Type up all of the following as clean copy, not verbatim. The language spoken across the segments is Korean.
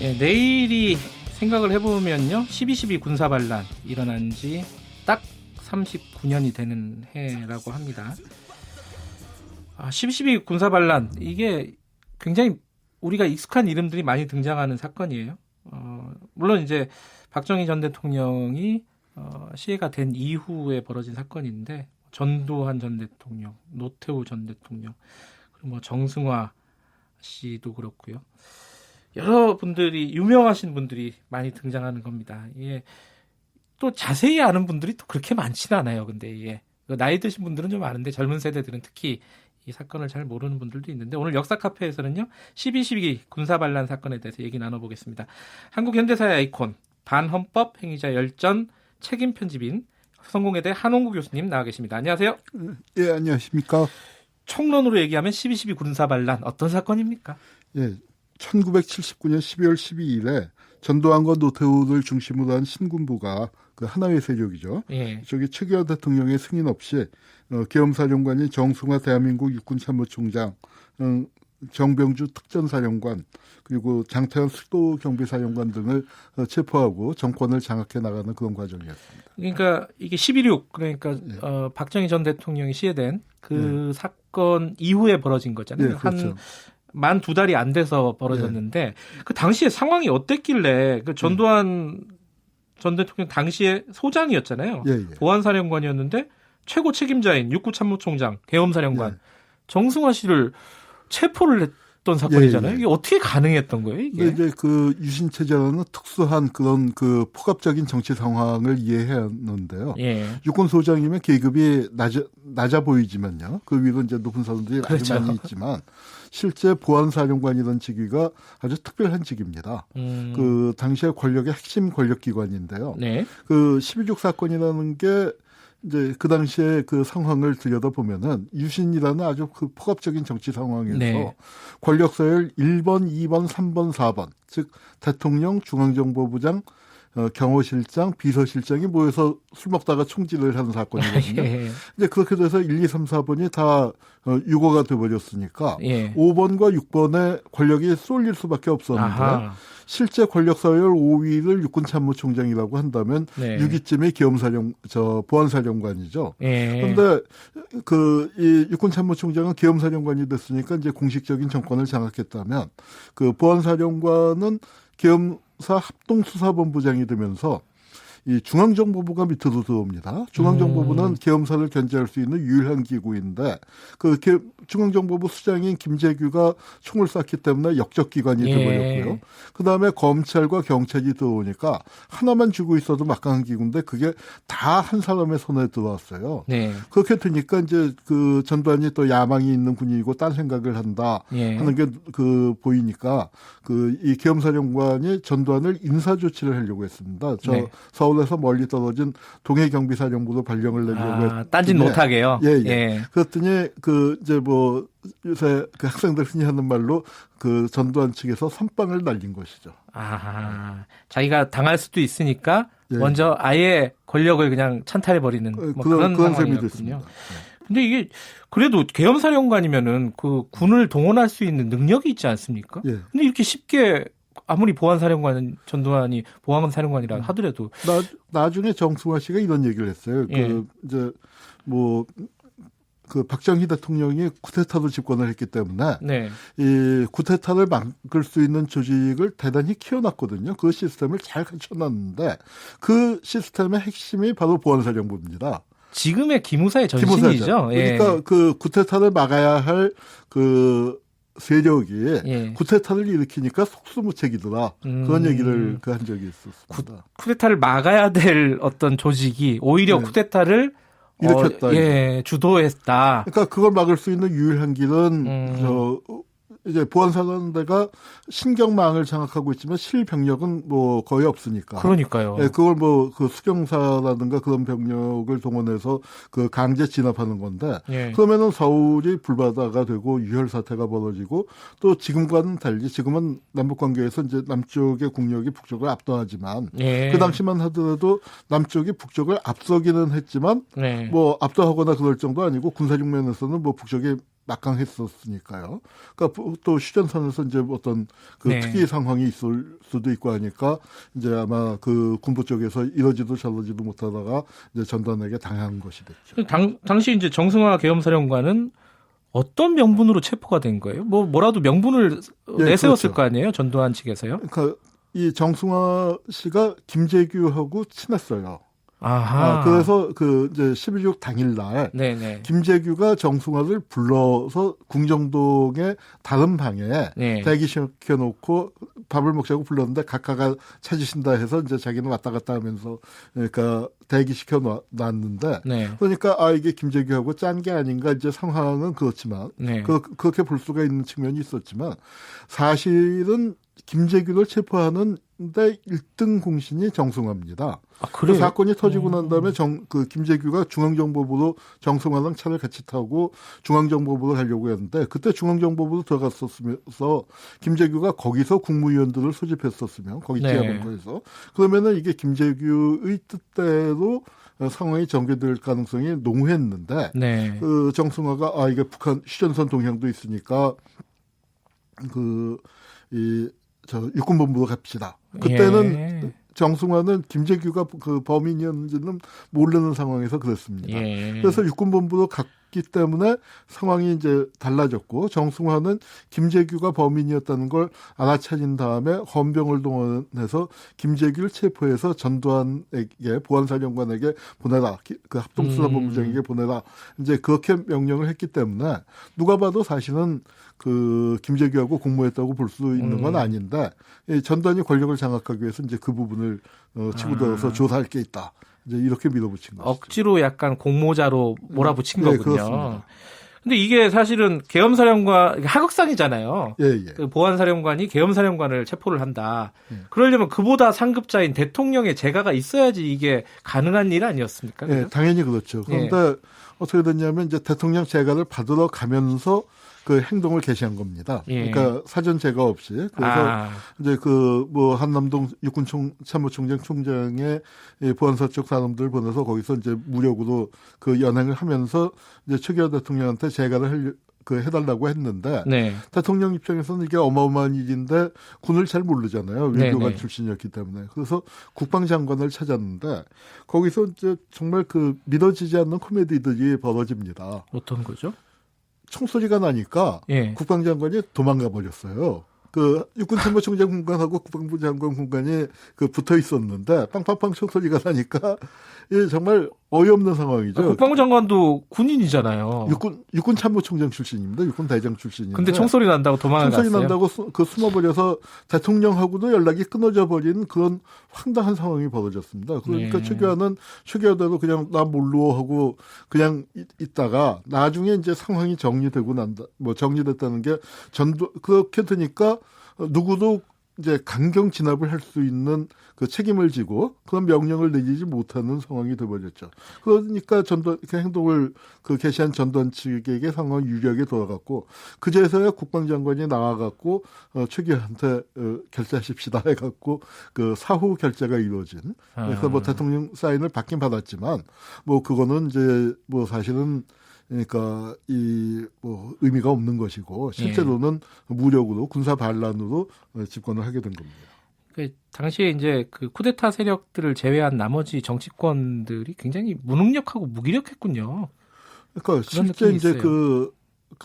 예, 내일이 생각을 해보면요. 12.12 군사반란 일어난 지 딱 39년이 되는 해라고 합니다. 12.12 군사반란 이게 굉장히 우리가 익숙한 이름들이 많이 등장하는 사건이에요. 물론 이제 박정희 전 대통령이 시해가 된 이후에 벌어진 사건인데 전두환 전 대통령, 노태우 전 대통령, 그리고 뭐 정승화 씨도 그렇고요. 여러분들이 유명하신 분들이 많이 등장하는 겁니다. 예. 또 자세히 아는 분들이 또 그렇게 많지는 않아요. 근데 예. 나이 드신 분들은 좀 아는데 젊은 세대들은 특히 이 사건을 잘 모르는 분들도 있는데 오늘 역사 카페에서는요. 12.12 군사반란 사건에 대해서 얘기 나눠보겠습니다. 한국 현대사의 아이콘 반헌법 행위자 열전 책임 편집인 성공회대 한홍구 교수님 나와 계십니다. 안녕하세요. 예, 안녕하십니까. 총론으로 얘기하면 12.12 군사반란 어떤 사건입니까? 예, 1979년 12월 12일에 전두환과 노태우를 중심으로 한 신군부가 그 하나의 세력이죠. 예. 저기 최규하 대통령의 승인 없이 계엄사령관인 정승화 대한민국 육군참모총장, 정병주 특전사령관, 그리고 장태현 수도경비사령관 등을 체포하고 정권을 장악해 나가는 그런 과정이었습니다. 그러니까 이게 12.6 그러니까 예. 박정희 전 대통령이 시해된 그 사건 이후에 벌어진 거잖아요. 예, 그렇죠. 만 2달이 안 돼서 벌어졌는데 그 당시에 상황이 어땠길래 그 전두환 전 대통령 당시에 소장이었잖아요. 예, 예. 보안사령관이었는데 최고 책임자인 육구참모총장, 계엄사령관 예. 정승화 씨를 체포를 했던 사건이잖아요. 예, 예. 이게 어떻게 가능했던 거예요? 이게? 근데 이제 그 유신 체제라는 특수한 그런 그 폭압적인 정치 상황을 이해해야 하는데요. 예. 육군 소장이면 계급이 낮아 보이지만요. 그 위로 이제 높은 사람들이 그렇죠. 아주 많이 있지만 실제 보안사령관이라는 직위가 아주 특별한 직위입니다. 그 당시의 권력의 핵심 권력기관인데요. 네. 그 12.6 사건이라는 게 이제 그 당시에 그 상황을 들여다보면은 유신이라는 아주 그 폭압적인 정치 상황에서 네. 권력 서열 1번, 2번, 3번, 4번, 즉 대통령, 중앙정보부장, 경호실장, 비서실장이 모여서 술 먹다가 총질을 하는 사건이거든요. 예. 이제 그렇게 돼서 1, 2, 3, 4번이 다 유고가 돼버렸으니까 예. 5번과 6번에 권력이 쏠릴 수밖에 없었는데 아하. 실제 권력 서열 5위를 육군참모총장이라고 한다면 네. 6위쯤이 보안사령관이죠. 예. 그런데 이 육군참모총장은 계엄사령관이 됐으니까 이제 공식적인 정권을 장악했다면 그 보안사령관은 계엄사 합동수사본부장이 되면서 이 중앙정보부가 밑으로 들어옵니다. 중앙정보부는 계엄사를 견제할 수 있는 유일한 기구인데 그 중앙정보부 수장인 김재규가 총을 쐈기 때문에 역적기관이 되어버렸고요. 그다음에 검찰과 경찰이 들어오니까 하나만 쥐고 있어도 막강한 기구인데 그게 다 한 사람의 손에 들어왔어요. 네. 그렇게 되니까 이제 그 전두환이 또 야망이 있는 군인이고 딴 생각을 한다 하는 게 그 보이니까 그 이 계엄사령관이 전두환을 인사조치를 하려고 했습니다. 서울에서 멀리 떨어진 동해경비사령부로 발령을 내려고 했는데 딴짓 못하게요. 예. 예. 그랬더니 그 이제 뭐 요새 그 학생들 흔히 하는 말로 그 전두환 측에서 선빵을 날린 것이죠. 자기가 당할 수도 있으니까 예. 먼저 아예 권력을 그냥 찬탈해버리는 뭐 그런 셈이 상황이었군요. 됐습니다. 근데 이게 그래도 계엄사령관이면은 그 군을 동원할 수 있는 능력이 있지 않습니까? 예. 근데 이렇게 쉽게 아무리 전두환이 보안사령관이라 하더라도 나중에 정승화 씨가 이런 얘기를 했어요. 예. 이제 뭐 그 박정희 대통령이 쿠데타로 집권을 했기 때문에 네. 이 쿠데타를 막을 수 있는 조직을 대단히 키워놨거든요. 그 시스템을 잘 갖춰놨는데 그 시스템의 핵심이 바로 보안사령부입니다. 지금의 기무사의 전신이죠. 예. 그러니까 그 쿠데타를 막아야 할 그 세력이 예. 쿠데타를 일으키니까 속수무책이더라. 그런 얘기를 한 적이 있었습니다. 쿠데타를 막아야 될 어떤 조직이 오히려 네. 쿠데타를 일으켰다. 주도했다. 그러니까 그걸 막을 수 있는 유일한 길은 이제 보안사관대가 신경망을 장악하고 있지만 실병력은 뭐 거의 없으니까. 그러니까요. 예, 그걸 뭐 그 수경사라든가 그런 병력을 동원해서 그 강제 진압하는 건데 예. 그러면은 서울이 불바다가 되고 유혈 사태가 벌어지고 또 지금과는 달리 지금은 남북 관계에서 이제 남쪽의 국력이 북쪽을 압도하지만 예. 그 당시만 하더라도 남쪽이 북쪽을 앞서기는 했지만 네. 뭐 압도하거나 그럴 정도 아니고 군사적 면에서는 뭐 북쪽이 막강했었으니까요. 그러니까 또 휴전선에서 이제 어떤 그 네. 특이 상황이 있을 수도 있고 하니까 이제 아마 그 군부 쪽에서 이러지도 저러지도 못하다가 이제 전두환에게 당한 것이 됐죠. 당시 이제 정승화 계엄사령관은 어떤 명분으로 체포가 된 거예요? 뭐라도 명분을 예, 내세웠을 그렇죠. 거 아니에요? 전두환 측에서요? 그러니까 이 정승화 씨가 김재규하고 친했어요. 아하. 그래서 그 이제 12.6 당일날 네네. 김재규가 정승화를 불러서 궁정동의 다른 방에 네. 대기시켜놓고 밥을 먹자고 불렀는데 각하가 찾으신다 해서 이제 자기는 왔다 갔다 하면서 그러니까 대기시켜 놨는데 네. 그러니까 이게 김재규하고 짠 게 아닌가 이제 상황은 그렇지만 네. 그렇게 볼 수가 있는 측면이 있었지만 사실은 김재규를 체포하는 데 1등 공신이 정승화입니다. 그 그래요? 사건이 터지고 난 다음에 김재규가 중앙정보부로 정승화랑 차를 같이 타고 중앙정보부로 가려고 했는데 그때 중앙정보부로 들어갔었으면서 김재규가 거기서 국무위원들을 소집했었으면 거기 네. 지하본부에서 그러면은 이게 김재규의 뜻대로 상황이 전개될 가능성이 농후했는데 네. 그 정승화가 이게 북한 휴전선 동향도 있으니까 육군본부로 갑시다. 그때는 예. 정승화는 김재규가 그 범인이었는지는 모르는 상황에서 그랬습니다. 예. 그래서 육군본부로 갔기 때문에 상황이 이제 달라졌고 정승화는 김재규가 범인이었다는 걸 알아차린 다음에 헌병을 동원해서 김재규를 체포해서 전두환에게 보안사령관에게 보내라. 그 합동수사본부장에게 보내라. 이제 그렇게 명령을 했기 때문에 누가 봐도 사실은 그 김재규하고 공모했다고 볼 수 있는 건 아닌데 전두환이 권력을 장악하기 위해서 이제 그 부분을 치고들어서 조사할 게 있다. 이제 이렇게 밀어붙인 거죠. 억지로 약간 공모자로 몰아붙인 네, 거군요. 그렇습니다. 근데 이게 사실은 계엄사령관 하극상이잖아요. 예. 그 보안사령관이 계엄사령관을 체포를 한다. 예. 그러려면 그보다 상급자인 대통령의 재가가 있어야지 이게 가능한 일 아니었습니까? 예, 그죠? 당연히 그렇죠. 그런데 어떻게 됐냐면 이제 대통령 재가를 받으러 가면서 그 행동을 개시한 겁니다. 예. 그러니까 사전 재가 없이. 그래서 이제 한남동 참모총장 총장의 보안사 쪽 사람들 보내서 거기서 이제 무력으로 그 연행을 하면서 이제 최규하 대통령한테 재가를 해달라고 했는데 네. 대통령 입장에서는 이게 어마어마한 일인데 군을 잘 모르잖아요. 외교관 네네. 출신이었기 때문에. 그래서 국방장관을 찾았는데 거기서 이제 정말 그 믿어지지 않는 코미디들이 벌어집니다. 어떤 거죠? 총소리가 나니까 예. 국방장관이 도망가 버렸어요. 그 육군참모총장 군관하고 국방부 장관 군관이 붙어 있었는데 빵빵빵 총소리가 나니까 이게 정말 어이없는 상황이죠. 국방부 장관도 군인이잖아요. 육군 참모총장 출신입니다. 육군 대장 출신인데. 근데 총소리 난다고 도망갔어요. 총소리 난다고 숨어버려서 대통령하고도 연락이 끊어져 버린 그런 황당한 상황이 벌어졌습니다. 그러니까 네. 최규하대로 그냥 나 몰로 하고 그냥 있다가 나중에 이제 상황이 정리되고 정리됐다는 게 그렇게 되니까 누구도 이제 강경 진압을 할 수 있는 그 책임을 지고 그런 명령을 내리지 못하는 상황이 되어버렸죠. 그러니까 그 행동을 개시한 전두환 측에게 상황이 유리하게 돌아갔고 그제서야 국방장관이 나와갖고 최규한테 결제하십시다 해갖고 그 사후 결제가 이루어진. 그래서 대통령 사인을 받긴 받았지만 그거는 이제 사실은 그러니까 의미가 없는 것이고 실제로는 무력으로 군사 반란으로 집권을 하게 된 겁니다. 그 당시에 이제 그 쿠데타 세력들을 제외한 나머지 정치권들이 굉장히 무능력하고 무기력했군요. 그러니까 실제 이제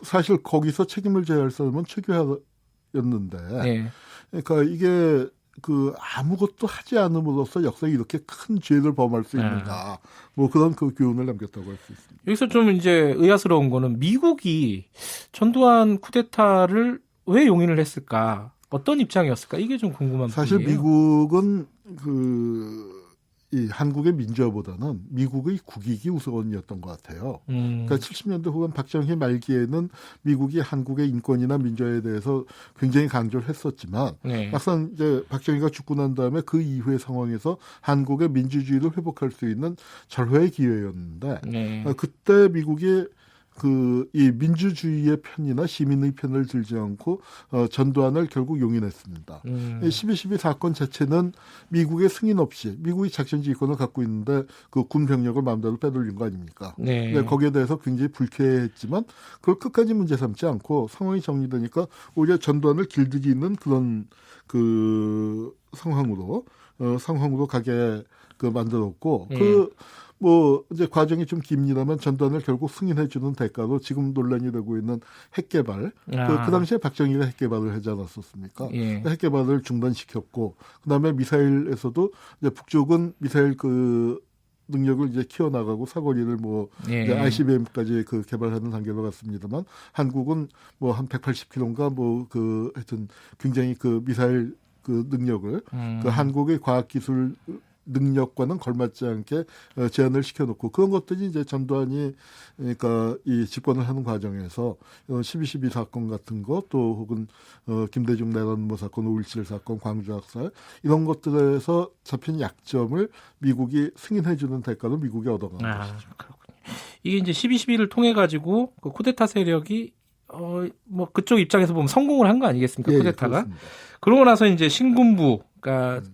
사실 거기서 책임을 져야 할 사람은 최규하였는데, 네. 그러니까 이게 아무것도 하지 않음으로써 역사에 이렇게 큰 죄를 범할 수 있는가, 그런 교훈을 남겼다고 할 수 있습니다. 여기서 좀 이제 의아스러운 거는 미국이 전두환 쿠데타를 왜 용인을 했을까? 어떤 입장이었을까? 이게 좀 궁금한 사실 부분이에요. 미국은 이 한국의 민주화보다는 미국의 국익이 우선이었던 것 같아요. 그러니까 70년대 후반 박정희 말기에는 미국이 한국의 인권이나 민주화에 대해서 굉장히 강조를 했었지만 막상 이제 박정희가 죽고 난 다음에 그 이후의 상황에서 한국의 민주주의를 회복할 수 있는 절호의 기회였는데 그때 미국이 이 민주주의의 편이나 시민의 편을 들지 않고 전두환을 결국 용인했습니다. 12.12 사건 자체는 미국의 승인 없이 미국이 작전지휘권을 갖고 있는데 그 군 병력을 마음대로 빼돌린 거 아닙니까? 네. 근데 거기에 대해서 굉장히 불쾌했지만 그걸 끝까지 문제 삼지 않고 상황이 정리되니까 오히려 전두환을 길들이는 그런 그 상황으로 가게 만들었고 예. 이제 과정이 좀 깁니다만 전두환을 결국 승인해주는 대가로 지금 논란이 되고 있는 핵개발. 그 당시에 박정희가 핵개발을 하지 않았었습니까? 예. 핵개발을 중단시켰고, 그 다음에 미사일에서도 이제 북쪽은 미사일 능력을 이제 키워나가고 사거리를 예. 이제 ICBM까지 개발하는 단계로 갔습니다만 한국은 한 180km인가 하여튼 굉장히 미사일 능력을 한국의 과학기술 능력과는 걸맞지 않게 제한을 시켜놓고 그런 것들이 이제 전두환이 그러니까 이 집권을 하는 과정에서 12.12 사건 같은 것 또 혹은 김대중 내란음모 사건, 5.17 사건, 광주 학살 이런 것들에서 잡힌 약점을 미국이 승인해주는 대가로 미국이 얻어간 것이죠. 그렇군요. 이게 이제 12.12를 통해 가지고 그 쿠데타 세력이 그쪽 입장에서 보면 성공을 한 거 아니겠습니까? 쿠데타가. 그렇습니다. 그러고 나서 이제 신군부, 그러니까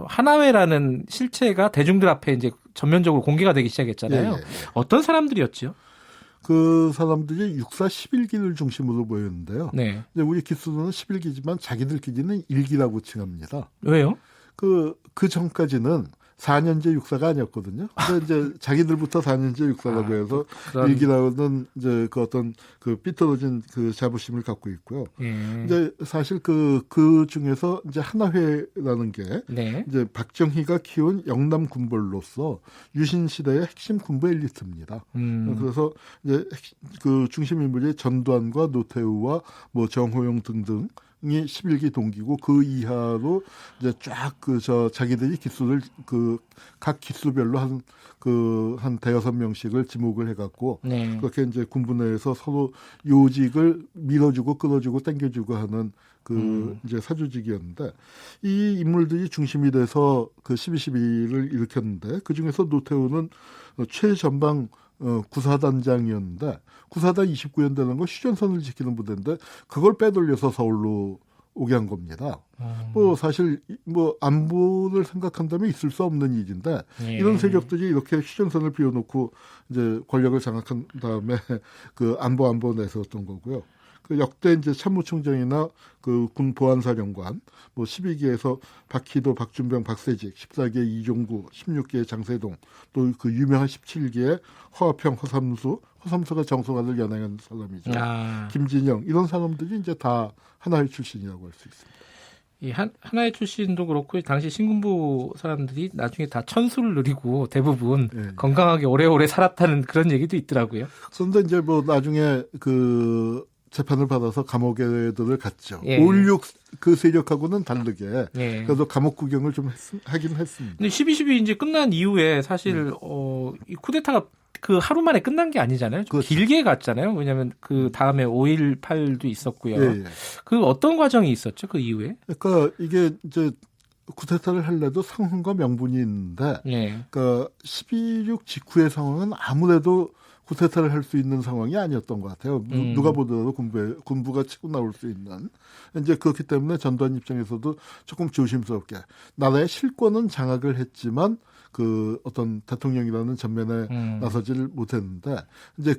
하나회라는 실체가 대중들 앞에 이제 전면적으로 공개가 되기 시작했잖아요. 어떤 사람들이었죠? 그 사람들이 육사 11기를 중심으로 보였는데요. 네. 이제 우리 기수는 11기지만 자기들끼리는 1기라고 칭합니다. 왜요? 그 전까지는 4년제 육사가 아니었거든요. 근데 이제 자기들부터 4년제 육사라고 해서 일기라고는 이제 어떤 삐뚤어진 자부심을 갖고 있고요. 예. 이제 사실 그 중에서 이제 하나회라는 게 네. 이제 박정희가 키운 영남 군벌로서 유신 시대의 핵심 군부 엘리트입니다. 그래서 이제 그 중심 인물이 전두환과 노태우와 정호용 등등 이 11기 동기고 그 이하로 이제 쫙 자기들이 기수를 각 기수별로 한 대여섯 명씩을 지목을 해갖고 네. 그렇게 이제 군부 내에서 서로 요직을 밀어주고 끌어주고 당겨주고 하는 이제 사조직이었는데 이 인물들이 중심이 돼서 12.12를 일으켰는데 그 중에서 노태우는 최전방 구사단장이었는데 구사단 29연대라는 거 휴전선을 지키는 부대인데 그걸 빼돌려서 서울로 오게 한 겁니다. 사실 안보를 생각한다면 있을 수 없는 일인데 예. 이런 세력들이 이렇게 휴전선을 비워놓고 이제 권력을 장악한 다음에 안보 내세웠던 거고요. 역대 이제 참모총장이나 군 보안사령관, 12기에서 박희도, 박준병, 박세직, 14기의 이종구, 16기의 장세동, 또 유명한 17기의 허화평, 허삼수가 정성화를 연행한 사람이죠. 김진영 이런 사람들이 이제 다 하나의 출신이라고 할 수 있습니다. 이 하나의 출신도 그렇고 당시 신군부 사람들이 나중에 다 천수를 누리고 대부분 건강하게 오래오래 살았다는 그런 얘기도 있더라고요. 그런데 이제 나중에 재판을 받아서 감옥에들을 갔죠. 예. 5.16 그 세력하고는 다르게 예. 그래도 감옥 구경을 좀 하긴 했습니다. 근데 12.12 이제 끝난 이후에 사실 이 쿠데타가 하루 만에 끝난 게 아니잖아요. 좀 그렇죠. 길게 갔잖아요. 왜냐하면 그 다음에 5.18도 있었고요. 예. 그 어떤 과정이 있었죠? 그 이후에? 그러니까 이게 이제 쿠데타를 할래도 상황과 명분이 있는데, 예. 그러니까 12.6 직후의 상황은 아무래도 쿠데타를 할 수 있는 상황이 아니었던 것 같아요. 누가 보더라도 군부가 치고 나올 수 있는. 이제 그렇기 때문에 전두환 입장에서도 조금 조심스럽게 나라의 실권은 장악을 했지만 어떤 대통령이라는 전면에 나서지를 못했는데 이제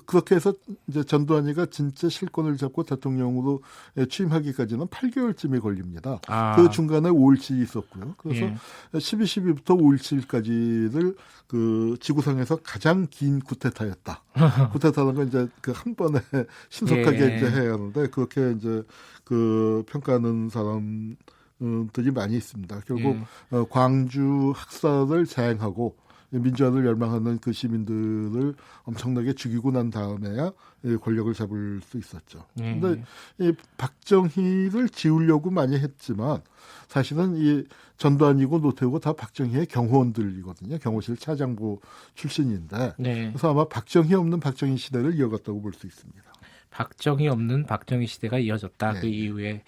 그렇게 해서 이제 전두환이가 진짜 실권을 잡고 대통령으로 취임하기까지는 8개월쯤이 걸립니다. 그 중간에 5.17이 있었고요. 그래서 12.12부터 5.17까지를 지구상에서 가장 긴 쿠데타였다. 쿠데타라는 건 이제 한 번에 신속하게 이제 해야 하는데 그렇게 이제 평가하는 사람들이 많이 있습니다. 결국 광주 학살을 자행하고 민주화를 열망하는 그 시민들을 엄청나게 죽이고 난 다음에야 권력을 잡을 수 있었죠. 그런데 이 박정희를 지우려고 많이 했지만 사실은 이 전두환이고 노태우고 다 박정희의 경호원들이거든요. 경호실 차장부 출신인데 그래서 아마 박정희 없는 박정희 시대를 이어갔다고 볼 수 있습니다. 박정희 없는 박정희 시대가 이어졌다. 그 이후에.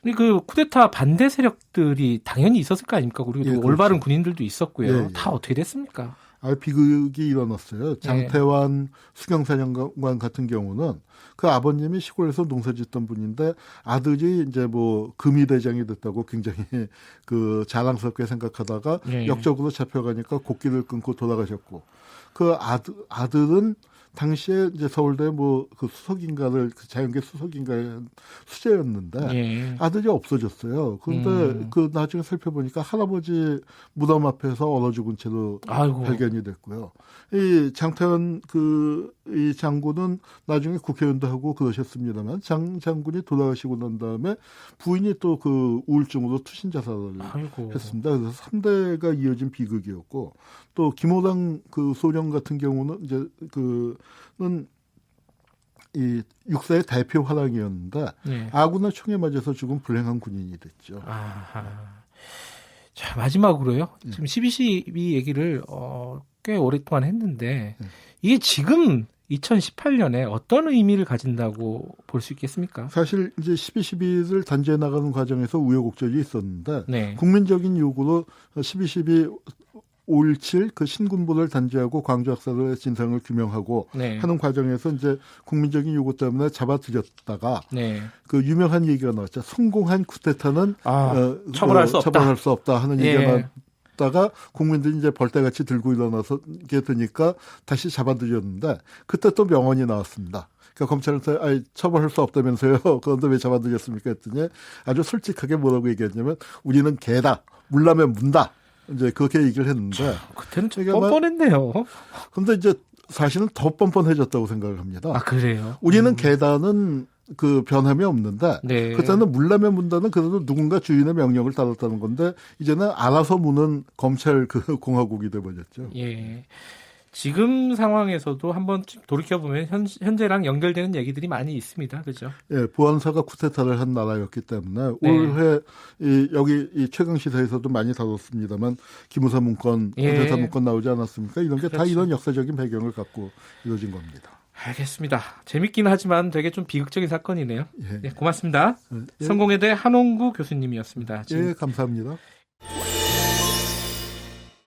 근데 쿠데타 반대 세력들이 당연히 있었을 거 아닙니까? 그리고 또 올바른 군인들도 있었고요. 다 어떻게 됐습니까? 비극이 일어났어요. 장태환 수경사령관 같은 경우는 그 아버님이 시골에서 농사짓던 분인데 아들이 이제 뭐 금이대장이 됐다고 굉장히 그 자랑스럽게 생각하다가 역적으로 잡혀가니까 곡기를 끊고 돌아가셨고 그 아들은 당시에 이제 서울대 뭐 그 수석인가를 그 자연계 수석인가의 수재였는데 아들이 없어졌어요. 그런데 그 나중에 살펴보니까 할아버지 무덤 앞에서 얼어 죽은 채로 발견이 됐고요. 이 장태현 이 장군은 나중에 국회의원도 하고 그러셨습니다만 장 장군이 돌아가시고 난 다음에 부인이 또 그 우울증으로 투신 자살을 했습니다. 그래서 3대가 이어진 비극이었고 또 김호당 그 소령 같은 경우는 이제 그는 이 육사의 대표 화랑이었는데 아군의 총에 맞아서 죽은 불행한 군인이 됐죠. 자, 마지막으로요. 지금 12.12 얘기를 꽤 오랫동안 했는데 이게 지금 2018년에 어떤 의미를 가진다고 볼 수 있겠습니까? 사실 이제 12.12를 단죄해 나가는 과정에서 우여곡절이 있었는데 국민적인 요구로 12.12 5.17 그 신군부를 단죄하고 광주학살의 진상을 규명하고 하는 과정에서 이제 국민적인 요구 때문에 잡아들였다가 그 유명한 얘기가 나왔죠. 성공한 쿠데타는 처벌할 수 없다 하는 얘기가 나왔다가 국민들이 이제 벌떼같이 들고 일어나게 되니까 다시 잡아들였는데 그때 또 명언이 나왔습니다. 그러니까 검찰한테 처벌할 수 없다면서요. 그런데 왜 잡아들였습니까? 했더니 아주 솔직하게 뭐라고 얘기했냐면 우리는 개다. 물라면 문다. 이제 그렇게 얘기를 했는데 그때는 좀 뻔뻔했네요. 그런데 이제 사실은 더 뻔뻔해졌다고 생각을 합니다. 그래요? 우리는 계단은 그 변함이 없는데 그때는 물라면 문다는 그래도 누군가 주인의 명령을 따랐다는 건데 이제는 알아서 무는 검찰 그 공화국이 돼버렸죠. 지금 상황에서도 한번 돌이켜보면 현재랑 연결되는 얘기들이 많이 있습니다. 그죠? 보안사가 쿠데타를 한 나라였기 때문에 올해 여기 이 최강시사에서도 많이 다뤘습니다만 기무사 문건, 쿠데타 문건 나오지 않았습니까? 이런 게 다 이런 역사적인 배경을 갖고 이루어진 겁니다. 알겠습니다. 재밌긴 하지만 되게 좀 비극적인 사건이네요. 고맙습니다. 성공회대 한홍구 교수님이었습니다. 감사합니다.